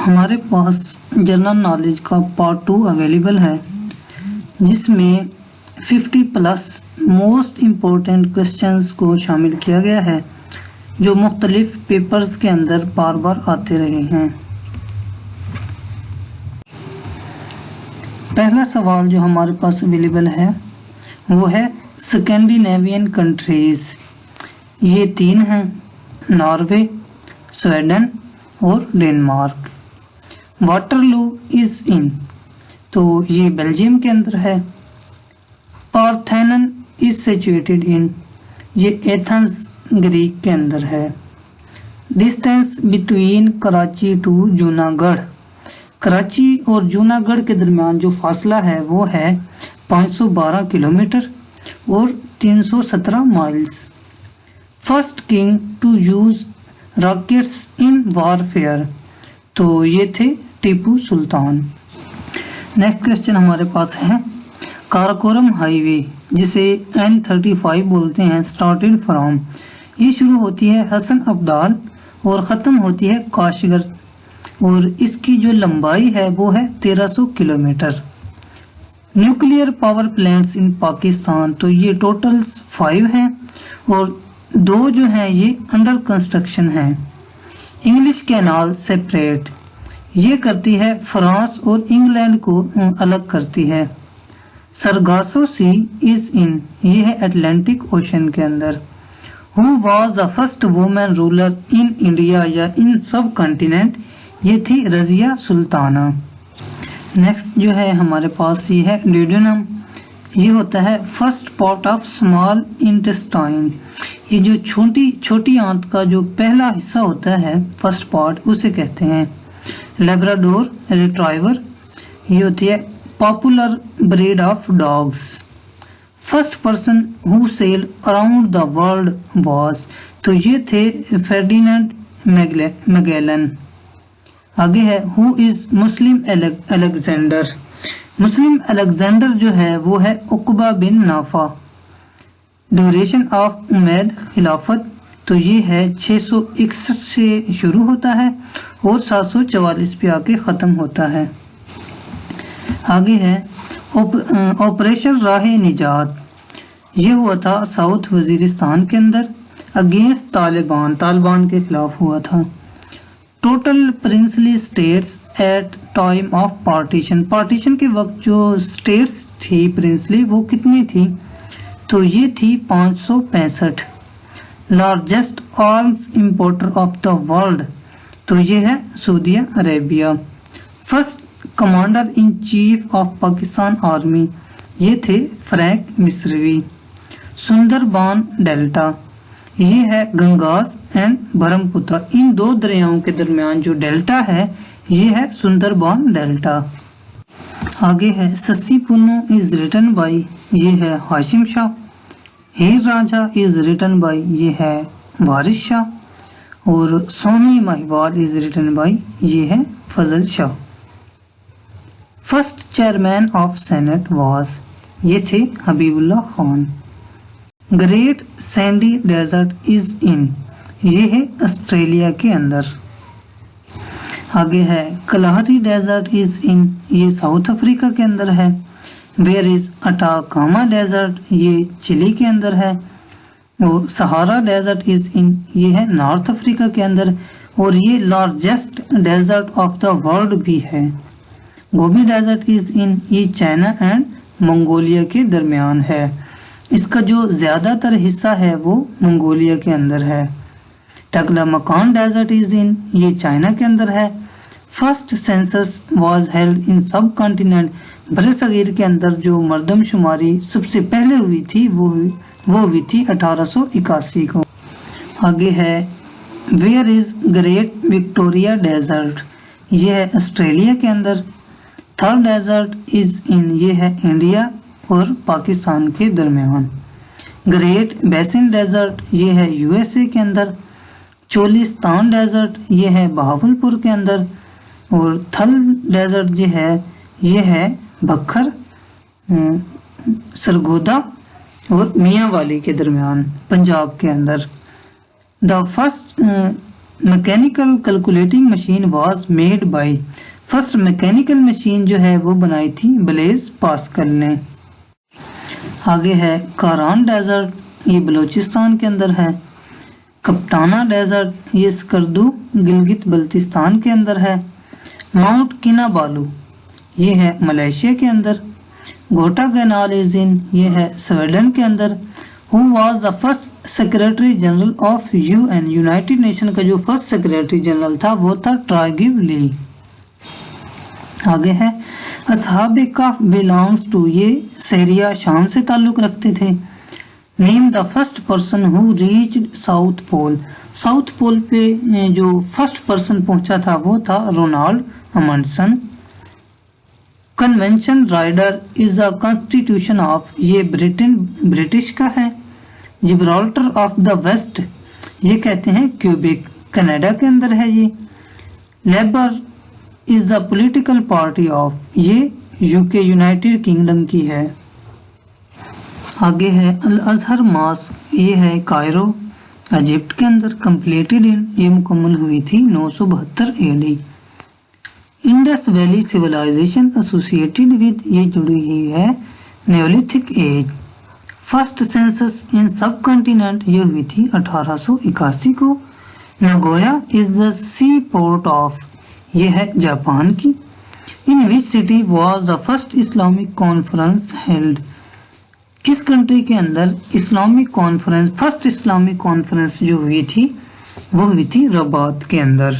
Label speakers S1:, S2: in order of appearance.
S1: हमारे पास general knowledge का part 2 available है, जिसमें 50 प्लस मोस्ट इम्पोर्टेंट क्वेश्चंस को शामिल किया गया है, जो मुख्तलिफ पेपर्स के अंदर बार बार आते रहे हैं। पहला सवाल जो हमारे पास अवेलेबल है वो है स्कैंडिनेवियन कंट्रीज़। ये 3 हैं, नॉर्वे, स्वीडन और डेनमार्क। वाटरलू इज़ इन, तो ये बेल्जियम के अंदर है। पार्थेनन इज सिचुएटेड इन, ये एथेंस ग्रीक के अंदर है। Distance between Karachi to Junagadh, Karachi और जूनागढ़ के दरमियान जो फासला है वो है 512 किलोमीटर और 317 miles. First king to use rockets in warfare, तो ये थे टीपू सुल्तान। नेक्स्ट क्वेश्चन हमारे पास है काराकोरम हाईवे, जिसे N35 बोलते हैं, स्टार्टेड फ्रॉम, ये शुरू होती है हसन अब्दाल और ख़त्म होती है काशगर, और इसकी जो लंबाई है वो है 1300 kilometre. Nuclear power plants in Pakistan, तो ये टोटल्स 5 हैं और 2 जो हैं ये अंडर कंस्ट्रक्शन हैं। इंग्लिश कैनाल सेपरेट, ये करती है फ्रांस और इंग्लैंड को अलग करती है। सरगासो सी इज़ इन, ये है अटलांटिक ओशन के अंदर। Who was the first women ruler in India या इन सब कॉन्टिनेंट, ये थी रज़िया सुल्ताना। नेक्स्ट जो है हमारे पास ये है ड्यूडेनम, ये होता है first part of small intestine, ये जो छोटी आंत का जो पहला हिस्सा होता है फर्स्ट पार्ट, उसे कहते हैं। लेब्राडोर रिट्राइवर, ये होती है popular breed of dogs. First person who sailed around the world was, तो ये थे फर्डिनेंड मैगेलन। आगे है who is Muslim Alexander, Muslim Alexander जो है वो है उकबा बिन नाफा। ड्यूरेशन ऑफ उमैद खिलाफत, तो ये है 661 से शुरू होता है और 744 पे आके ख़त्म होता है। आगे है ऑपरेशन राह निजात, ये हुआ था साउथ वजीरिस्तान के अंदर अगेंस्ट तालिबान के खिलाफ हुआ था। Total princely states at time of partition के वक्त जो स्टेट्स थी प्रिंसली वो कितनी थी, तो ये थी 565। Largest arms importer of the world, तो ये है Saudi Arabia. First commander in chief of Pakistan army, ये थे फ्रैंक मिस्रवी। सुंदरबान डेल्टा, ये है गंगास एंड ब्रह्मपुत्र, इन 2 दरियाओं के दरमियान जो डेल्टा है ये है सुंदरबान डेल्टा। आगे है Sassi Punnu is written by, ये है Hashim Shah. Heer Ranjha is written by, ये है वारिस शाह। और Sohni Mahiwal is written by, ये है Fazal Shah. First chairman of senate was, ये थे Habibullah Khan. Great Sandy Desert is in, ये है ऑस्ट्रेलिया के अंदर। आगे है कलाहरी डेजर्ट इज इन, ये साउथ अफ्रीका के अंदर है। वेयर इज अटाकामा डेजर्ट, ये चिली के अंदर है। और सहारा डेजर्ट इज इन, ये है नॉर्थ अफ्रीका के अंदर और ये largest desert of the world भी है। गोबी डेजर्ट इज इन, ये चाइना एंड मंगोलिया के दरमियान है। इसका जो ज़्यादातर हिस्सा है वो मंगोलिया के अंदर है। टकला मकान डेजर्ट इज इन, ये चाइना के अंदर है। First census was held in सब कॉन्टिनेंट, बरसगीर के अंदर जो मर्दमशुमारी सबसे पहले हुई थी वो हुई थी 1881 को। आगे है where is Great Victoria Desert, ये है ऑस्ट्रेलिया के अंदर। थर्ड डेजर्ट इज़ इन, ये है इंडिया और पाकिस्तान के दरमियान। ग्रेट बेसिन डेजर्ट, ये है USA के अंदर। चोलिस्तान डेजर्ट, ये है बहावलपुर के अंदर। और थल डेजर्ट जो है ये है बखर, सरगोदा और मियाँ वाली के दरमियान पंजाब के अंदर। The first mechanical calculating machine was made by, first mechanical machine जो है वो बनाई थी ब्लेज पास्कल ने। आगे है कारान डेजर्ट, ये बलूचिस्तान के अंदर है। कप्ताना डेजर्ट, ये स्कर्दू गिलगित बल्तिस्तान के अंदर है। माउंट किनाबालू, ये है मलेशिया के अंदर। गोटा गैनालिजिन, ये है स्वीडन के अंदर। Who was the first secretary general of UN, United nation का जो फर्स्ट सेक्रेटरी जनरल था वो था ट्राइगिव ली। आगे है असहाबे काफ बिलोंग्स टू, ये सीरिया शाम से ताल्लुक रखते थे। Name the first person who reached South Pole, South Pole पे जो फर्स्ट पर्सन पहुंचा था वो था Ronald Amundsen. Convention rider is a constitution of, ये ब्रिटिश का है। जिब्राल्टर ऑफ द वेस्ट, ये कहते हैं क्यूबेक, कनाडा के अंदर है ये। Labour is the political party of, ये यूके यूनाइटेड किंगडम की है। आगे है अल अजहर मॉस्क, ये है कायरो इजिप्ट के अंदर। कंप्लीटेड इन, ये मुकम्मल हुई थी 972 AD. Indus Valley civilisation associated with, ये जुड़ी हुई है neolithic age. First census in subcontinent, ये हुई थी 1881 को। Nagoya is the sea port of, ये है जापान की। In which city was the first Islamic conference held, किस कंट्री के अंदर Islamic conference, first Islamic conference जो हुई थी वो हुई थी रबात के अंदर।